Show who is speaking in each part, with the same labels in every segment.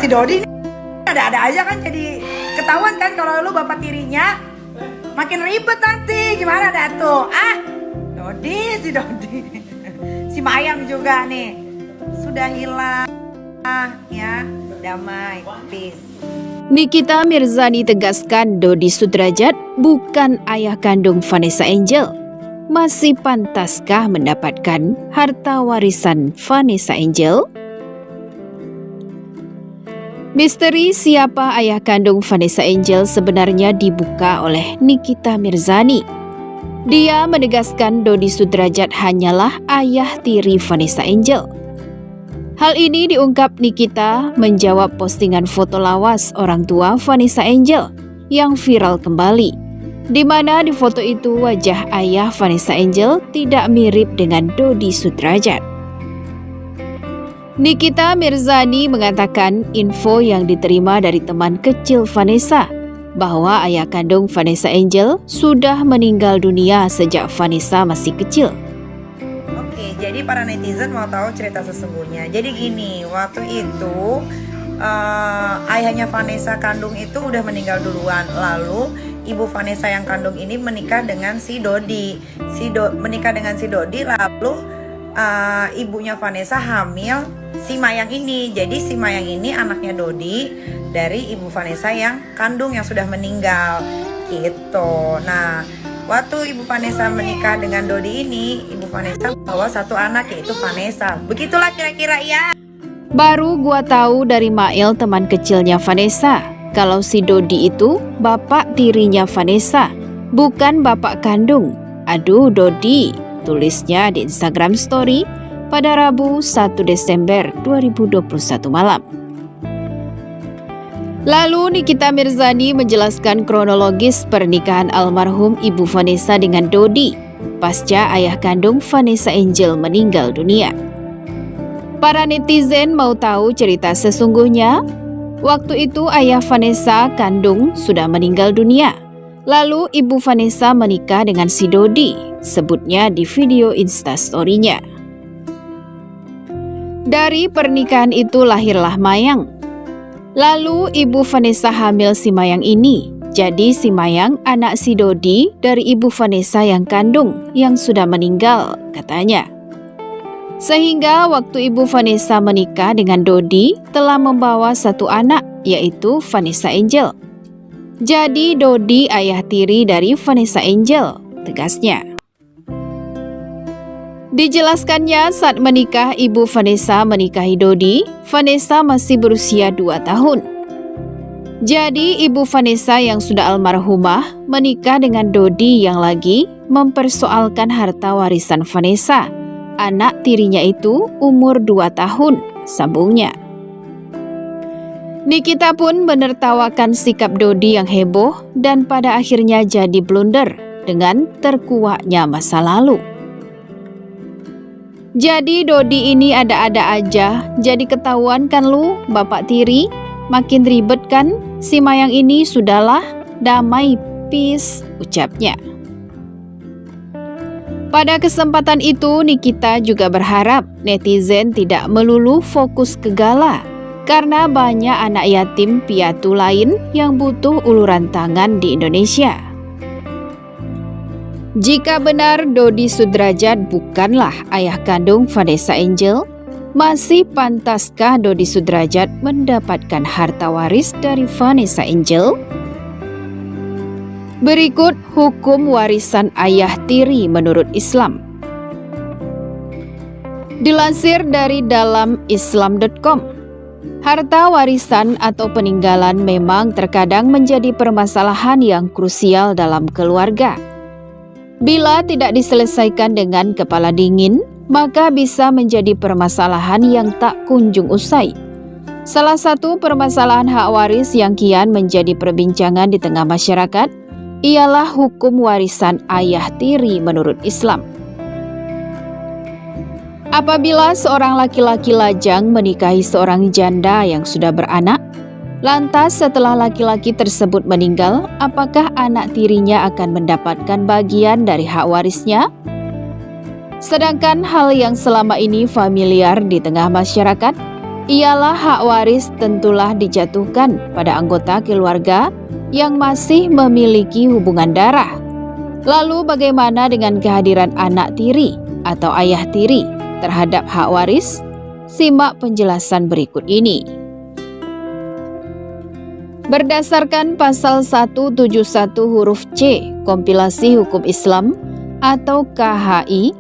Speaker 1: si Dodi ada-ada aja kan, jadi ketahuan kan kalau lu bapak tirinya, makin ribet nanti. Gimana dah tuh? Si Dodi si Mayang juga nih sudah hilang ya, damai, peace.
Speaker 2: Nikita Mirzani tegaskan Dodi Sudrajat bukan ayah kandung Vanessa Angel. Masih pantaskah mendapatkan harta warisan Vanessa Angel? Misteri siapa ayah kandung Vanessa Angel sebenarnya dibuka oleh Nikita Mirzani. Dia menegaskan Dodi Sudrajat hanyalah ayah tiri Vanessa Angel. Hal ini diungkap Nikita menjawab postingan foto lawas orang tua Vanessa Angel yang viral kembali, di mana di foto itu wajah ayah Vanessa Angel tidak mirip dengan Dodi Sudrajat. Nikita Mirzani mengatakan info yang diterima dari teman kecil Vanessa bahwa ayah kandung Vanessa Angel sudah meninggal dunia sejak Vanessa masih kecil.
Speaker 1: Oke, jadi para netizen mau tahu cerita sesungguhnya. Jadi gini, waktu itu ayahnya Vanessa kandung itu udah meninggal duluan. Lalu ibu Vanessa yang kandung ini menikah dengan si Dodi. Menikah dengan si Dodi, lalu ibunya Vanessa hamil si Mayang ini. Jadi si Mayang ini anaknya Dodi dari ibu Vanessa yang kandung yang sudah meninggal gitu. Nah, waktu ibu Vanessa menikah dengan Dodi ini, ibu Vanessa bawa satu anak yaitu Vanessa. Begitulah kira-kira ya.
Speaker 2: Baru gua tahu dari Mail, teman kecilnya Vanessa, kalau si Dodi itu bapak tirinya Vanessa, bukan bapak kandung. Aduh Dodi, tulisnya di Instagram Story pada Rabu 1 Desember 2021 malam. Lalu Nikita Mirzani menjelaskan kronologis pernikahan almarhum ibu Vanessa dengan Dodi pasca ayah kandung Vanessa Angel meninggal dunia. Para netizen mau tahu cerita sesungguhnya. Waktu itu ayah Vanessa kandung sudah meninggal dunia. Lalu ibu Vanessa menikah dengan si Dodi, sebutnya di video Instastory-nya. Dari pernikahan itu lahirlah Mayang. Lalu ibu Vanessa hamil si Mayang ini. Jadi si Mayang anak si Dodi dari ibu Vanessa yang kandung yang sudah meninggal katanya. Sehingga waktu ibu Vanessa menikah dengan Dodi telah membawa satu anak yaitu Vanessa Angel. Jadi Dodi ayah tiri dari Vanessa Angel, tegasnya. Dijelaskannya saat menikah ibu Vanessa menikahi Dodi, Vanessa masih berusia 2 tahun. Jadi ibu Vanessa yang sudah almarhumah menikah dengan Dodi yang lagi mempersoalkan harta warisan Vanessa. Anak tirinya itu umur 2 tahun, sambungnya. Nikita pun menertawakan sikap Dodi yang heboh dan pada akhirnya jadi blunder dengan terkuaknya masa lalu. Jadi Dodi ini ada-ada aja, jadi ketahuan kan lu bapak tiri, makin ribet kan, si Mayang ini sudahlah, damai, peace, ucapnya. Pada kesempatan itu Nikita juga berharap netizen tidak melulu fokus ke Gala, karena banyak anak yatim piatu lain yang butuh uluran tangan di Indonesia. Jika benar Dodi Sudrajat bukanlah ayah kandung Vanessa Angel, masih pantaskah Dodi Sudrajat mendapatkan harta waris dari Vanessa Angel? Berikut hukum warisan ayah tiri menurut Islam. Dilansir dari dalam islam.com, harta warisan atau peninggalan memang terkadang menjadi permasalahan yang krusial dalam keluarga. Bila tidak diselesaikan dengan kepala dingin, maka bisa menjadi permasalahan yang tak kunjung usai. Salah satu permasalahan hak waris yang kian menjadi perbincangan di tengah masyarakat ialah hukum warisan ayah tiri menurut Islam. Apabila seorang laki-laki lajang menikahi seorang janda yang sudah beranak, lantas setelah laki-laki tersebut meninggal, apakah anak tirinya akan mendapatkan bagian dari hak warisnya? Sedangkan hal yang selama ini familiar di tengah masyarakat ialah hak waris tentulah dijatuhkan pada anggota keluarga yang masih memiliki hubungan darah. Lalu bagaimana dengan kehadiran anak tiri atau ayah tiri terhadap hak waris? Simak penjelasan berikut ini. Berdasarkan pasal 171 huruf C Kompilasi Hukum Islam atau KHI,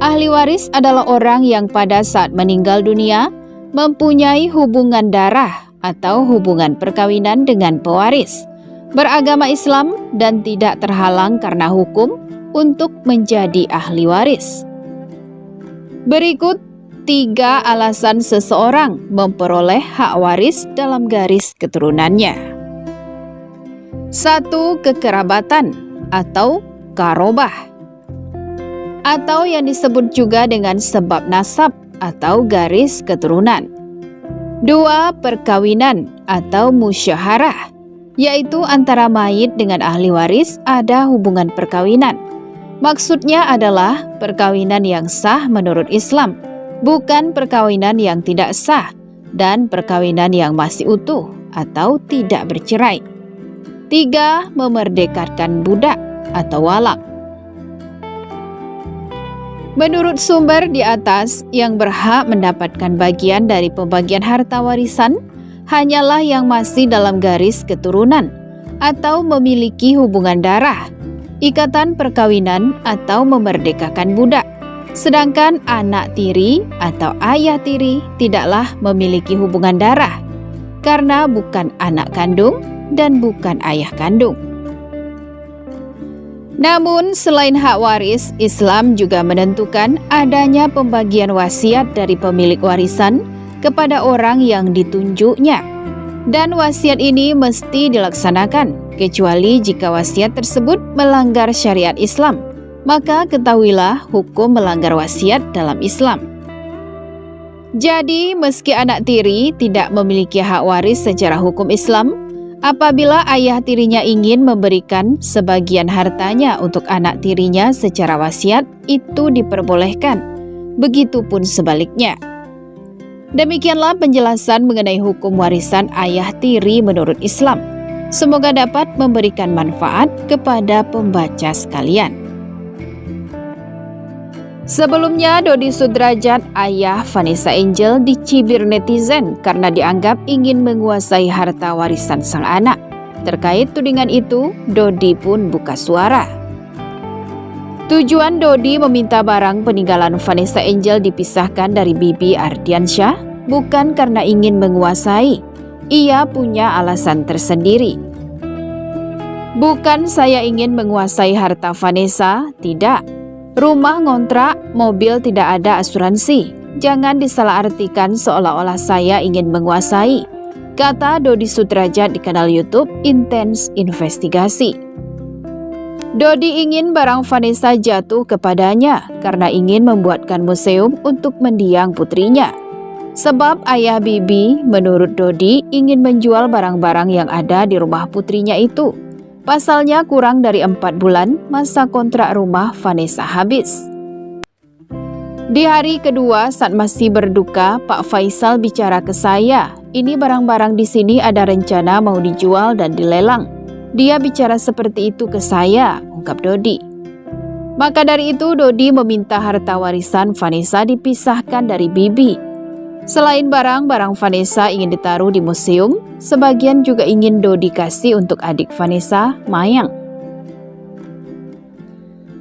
Speaker 2: ahli waris adalah orang yang pada saat meninggal dunia mempunyai hubungan darah atau hubungan perkawinan dengan pewaris, beragama Islam dan tidak terhalang karena hukum untuk menjadi ahli waris. Berikut 3 alasan seseorang memperoleh hak waris dalam garis keturunannya. 1. Kekerabatan atau karobah, atau yang disebut juga dengan sebab nasab atau garis keturunan. 2. Perkawinan atau musyaharah, yaitu antara mayit dengan ahli waris ada hubungan perkawinan. Maksudnya adalah perkawinan yang sah menurut Islam, bukan perkawinan yang tidak sah dan perkawinan yang masih utuh atau tidak bercerai. 3. Memerdekakan budak atau walak. Menurut sumber di atas, yang berhak mendapatkan bagian dari pembagian harta warisan hanyalah yang masih dalam garis keturunan atau memiliki hubungan darah, ikatan perkawinan atau memerdekakan budak. Sedangkan anak tiri atau ayah tiri tidaklah memiliki hubungan darah karena bukan anak kandung dan bukan ayah kandung. Namun selain hak waris, Islam juga menentukan adanya pembagian wasiat dari pemilik warisan kepada orang yang ditunjuknya. Dan wasiat ini mesti dilaksanakan kecuali jika wasiat tersebut melanggar syariat Islam. Maka ketahuilah hukum melanggar wasiat dalam Islam. Jadi, meski anak tiri tidak memiliki hak waris secara hukum Islam, apabila ayah tirinya ingin memberikan sebagian hartanya untuk anak tirinya secara wasiat, itu diperbolehkan. Begitupun sebaliknya. Demikianlah penjelasan mengenai hukum warisan ayah tiri menurut Islam. Semoga dapat memberikan manfaat kepada pembaca sekalian. Sebelumnya, Dodi Sudrajat, ayah Vanessa Angel, dicibir netizen karena dianggap ingin menguasai harta warisan sang anak. Terkait tudingan itu, Dodi pun buka suara. Tujuan Dodi meminta barang peninggalan Vanessa Angel dipisahkan dari Bibi Ardiansyah bukan karena ingin menguasai. Ia punya alasan tersendiri. Bukan saya ingin menguasai harta Vanessa, tidak. Rumah ngontrak, mobil tidak ada asuransi. Jangan disalahartikan seolah-olah saya ingin menguasai, kata Dodi Sudrajat di kanal YouTube Intens Investigasi. Dodi ingin barang Vanessa jatuh kepadanya karena ingin membuatkan museum untuk mendiang putrinya. Sebab ayah Bibi menurut Dodi ingin menjual barang-barang yang ada di rumah putrinya itu. Pasalnya kurang dari 4 bulan masa kontrak rumah Vanessa habis. Di hari kedua saat masih berduka, Pak Faisal bicara ke saya, ini barang-barang di sini ada rencana mau dijual dan dilelang. Dia bicara seperti itu ke saya, ungkap Dodi. Maka dari itu Dodi meminta harta warisan Vanessa dipisahkan dari Bibi. Selain barang-barang Vanessa ingin ditaruh di museum, sebagian juga ingin Dodi kasih untuk adik Vanessa, Mayang.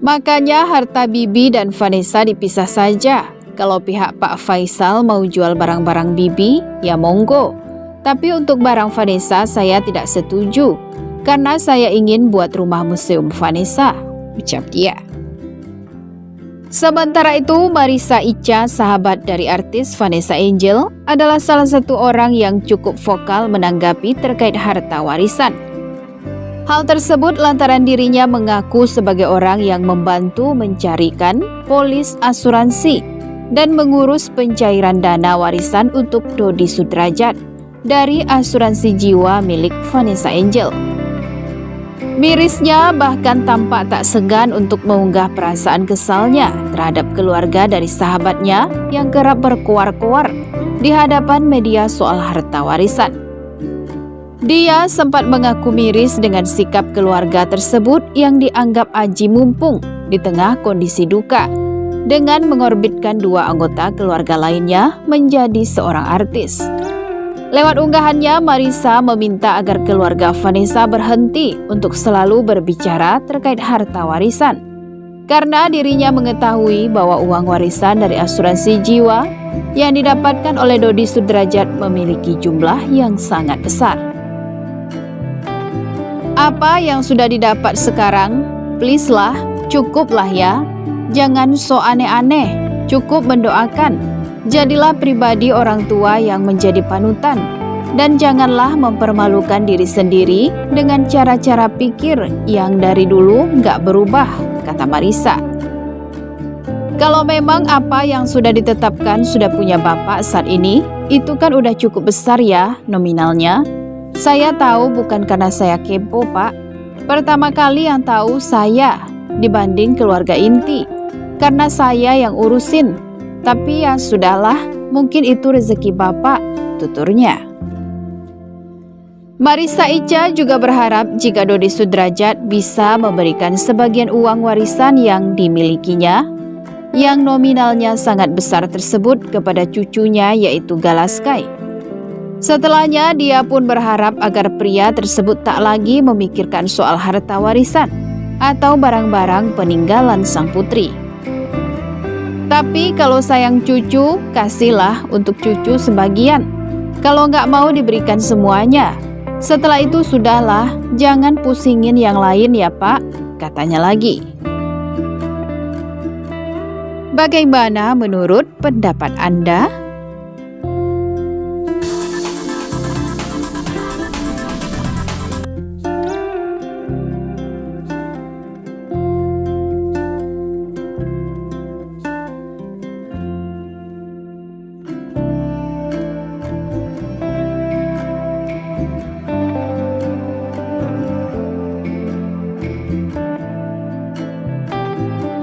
Speaker 2: Makanya harta Bibi dan Vanessa dipisah saja. Kalau pihak Pak Faisal mau jual barang-barang Bibi, ya monggo. Tapi untuk barang Vanessa saya tidak setuju, karena saya ingin buat rumah museum Vanessa, ucap dia. Sementara itu, Marissa Ica, sahabat dari artis Vanessa Angel, adalah salah satu orang yang cukup vokal menanggapi terkait harta warisan. Hal tersebut lantaran dirinya mengaku sebagai orang yang membantu mencarikan polis asuransi dan mengurus pencairan dana warisan untuk Dodi Sudrajat dari asuransi jiwa milik Vanessa Angel. Mirisnya bahkan tampak tak segan untuk mengunggah perasaan kesalnya terhadap keluarga dari sahabatnya yang kerap berkoar-koar di hadapan media soal harta warisan. Dia sempat mengaku miris dengan sikap keluarga tersebut yang dianggap aji mumpung di tengah kondisi duka, dengan mengorbitkan 2 anggota keluarga lainnya menjadi seorang artis. Lewat unggahannya, Marissa meminta agar keluarga Vanessa berhenti untuk selalu berbicara terkait harta warisan, karena dirinya mengetahui bahwa uang warisan dari asuransi jiwa yang didapatkan oleh Dodi Sudrajat memiliki jumlah yang sangat besar. Apa yang sudah didapat sekarang, please lah, cukuplah ya. Jangan so aneh-aneh, cukup mendoakan. Jadilah pribadi orang tua yang menjadi panutan, dan janganlah mempermalukan diri sendiri dengan cara-cara pikir yang dari dulu nggak berubah, kata Marissa. Kalau memang apa yang sudah ditetapkan sudah punya bapak saat ini, itu kan udah cukup besar ya nominalnya. Saya tahu bukan karena saya kepo, Pak. Pertama kali yang tahu saya dibanding keluarga inti, karena saya yang urusin. Tapi ya sudahlah, mungkin itu rezeki bapak, tuturnya. Marissa Ica juga berharap jika Dodi Sudrajat bisa memberikan sebagian uang warisan yang dimilikinya, yang nominalnya sangat besar tersebut kepada cucunya yaitu Galaskai. Setelahnya dia pun berharap agar pria tersebut tak lagi memikirkan soal harta warisan atau barang-barang peninggalan sang putri. Tapi kalau sayang cucu, kasihlah untuk cucu sebagian. Kalau nggak mau diberikan semuanya. Setelah itu sudahlah, jangan pusingin yang lain ya Pak, katanya lagi. Bagaimana menurut pendapat Anda?